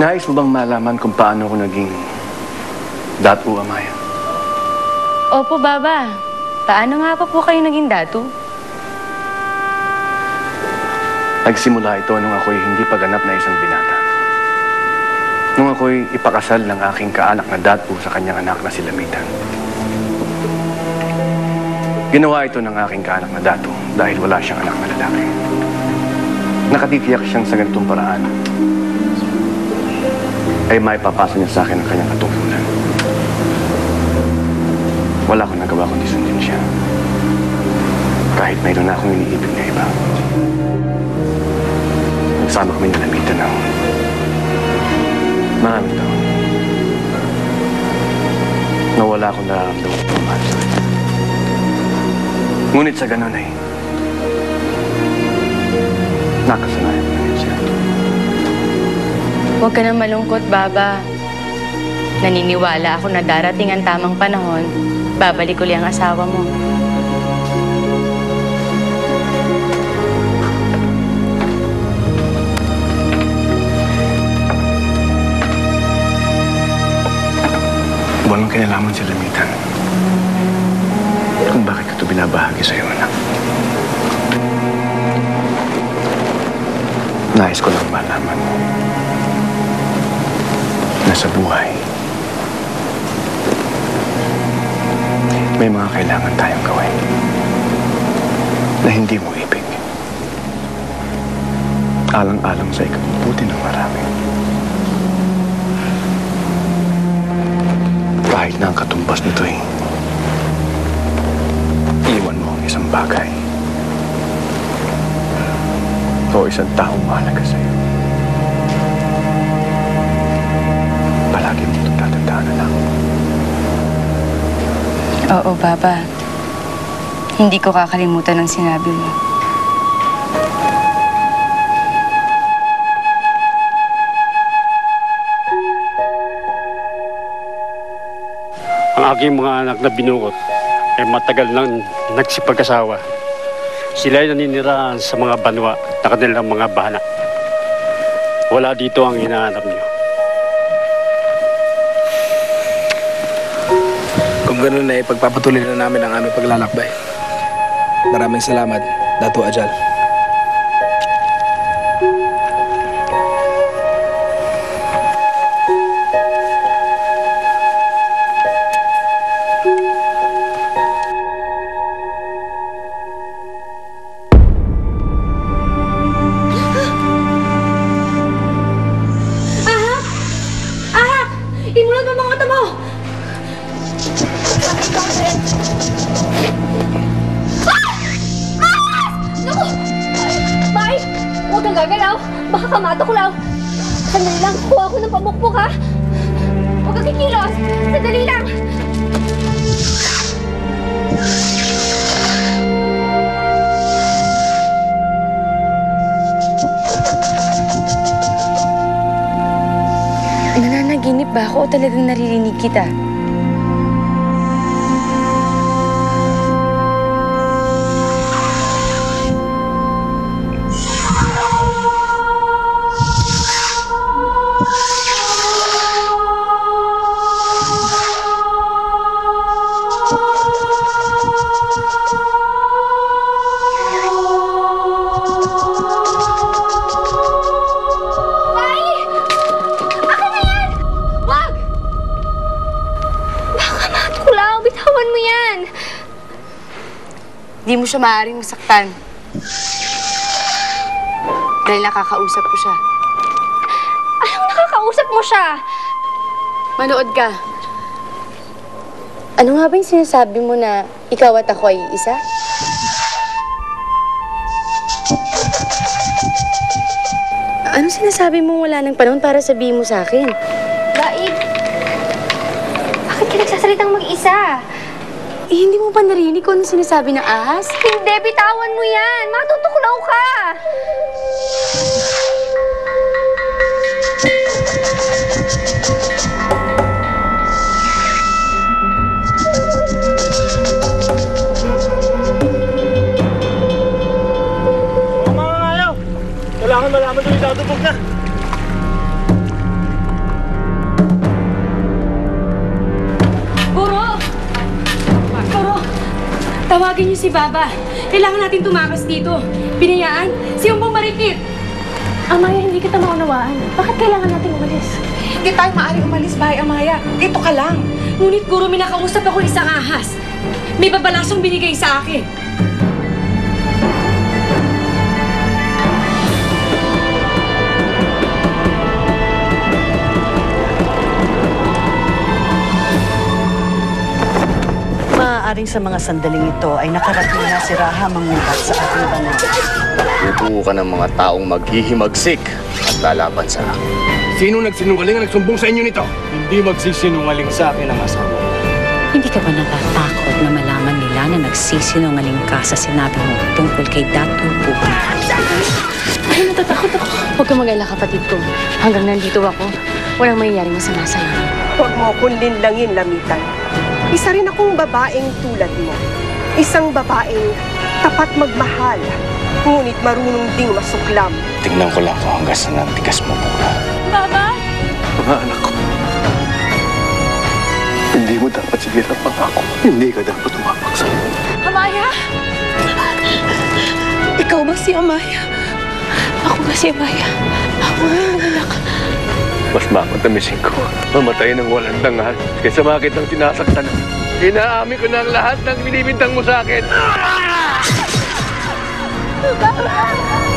Nais mo bang malaman kung paano ako naging datu, Amaya? Opo, Baba. Paano nga pa po kayo naging datu? Nagsimula ito nung ako'y hindi paganap na isang binata. Nung ako'y ipakasal ng aking kaanak na datu sa kanyang anak na si Lamitan. Ginawa ito ng aking kaanak na datu dahil wala siyang anak na lalaki. Nakatitiyak siyang sa ganitong paraan ay maipapasa niya sa akin ang kanyang katungkulan. Wala akong nagawa kundi sundin siya. Kahit mayroon na akong iniibig na iba. Nagsama kami na Lamitan ng maraming taon. Nawala akong nararamdaman ng mahal sa kanya. Ngunit sa ganun ay nakasanayan ko na rin siya. Huwag ka nang malungkot, Baba. Naniniwala ako na darating ang tamang panahon, babalik uli ang asawa mo. Walang kinalaman si Lamitan kung bakit ito binabahagi sa'yo, anak. Nais ko lang malaman mo na sa buhay may mga kailangan tayong gawin na hindi mo ibig. Alang-alang sa ikabubuti ng marami. Kahit na ang katumbas nito'y iwan mo ang isang bagay o isang taong mahalaga sa'yo. Palagi mo itong tatandaan na lang. Oo, Baba. Hindi ko kakalimutan ang sinabi mo. Ang aking mga anak na binukot ay matagal nang nagsipag-asawa. Sila ay naninirahan sa mga banwa na kanilang mga bana. Wala dito ang hinahanap niyo. Kung ganun na ipagpapatuloy na namin ang aming paglalakbay. Maraming salamat, Datu Ajal. Imulat mo mga mata mo! Naku! Bay! Huwag kang gagalaw! Baka kamatulaw! Sandali lang! Kuha ko ng pamukpok, ha? Huwag kang kikilos! Sandali lang! Nananaginip ba ako o talagang naririnig kita? Hindi mo siya maaaring masaktan. Dahil nakakausap ko siya. Anong nakakausap mo siya? Manood ka. Ano nga ba yung sinasabi mo na ikaw at ako ay isa? Anong sinasabi mo wala ng panahon para sabihin mo sa akin? Baik, bakit ka nagsasalitang mag-isa? Eh, hindi mo pa narinig kung anong sinasabi ng ahas? Hindi, bitawan mo yan! Matutuklaw ka! Kailangan malaman doon yung dadubog na. Tawagin niyo si Baba. Kailangan natin tumakas dito. Binayaan, si Umbong Marikit. Amaya, hindi kita maunawaan. Bakit kailangan natin umalis? Hindi tayo maaaring umalis, bahay, Amaya. Dito ka lang. Ngunit guro, may nakausap ako isang ahas. May babalasong binigay sa akin. Maaaring sa mga sandaling ito ay nakarating na si Raha mangulat sa ating banal. Tutuo ka ng mga taong maghihimagsik at lalaban sa akin. Sino nagsinungaling ang nagsumbong sa inyo nito? Hindi magsisinungaling sa akin ang asawa. Hindi ka ba natatakot na malaman nila na nagsisinungaling ka sa sinabi mo tungkol kay Datu Pupi? Ay, natatakot ako. Huwag kang mag-alala, kapatid ko. Hanggang nandito ako, walang mangyayaring masama sa'yo. Huwag mo akong linlangin, Lamitan. Isa rin akong babaeng tulad mo. Isang babaeng tapat magmahal, ngunit marunong ding masuklam. Tingnan ko lang kung hanggang saan ang tigas mo, Pura. Baba! Mga anak ko, hindi mo dapat sige ang pangako. Hindi ka dapat umapak sa iyo. Amaya! Ikaw ba si Amaya? Ako ba si Amaya? Ako nga yung anak. Mas mamatamisin ko mamatay ng walang dangal kaysa makitang sinasaktan ako. Inaamin ko na ang lahat ng binibintang mo sa akin. Baba!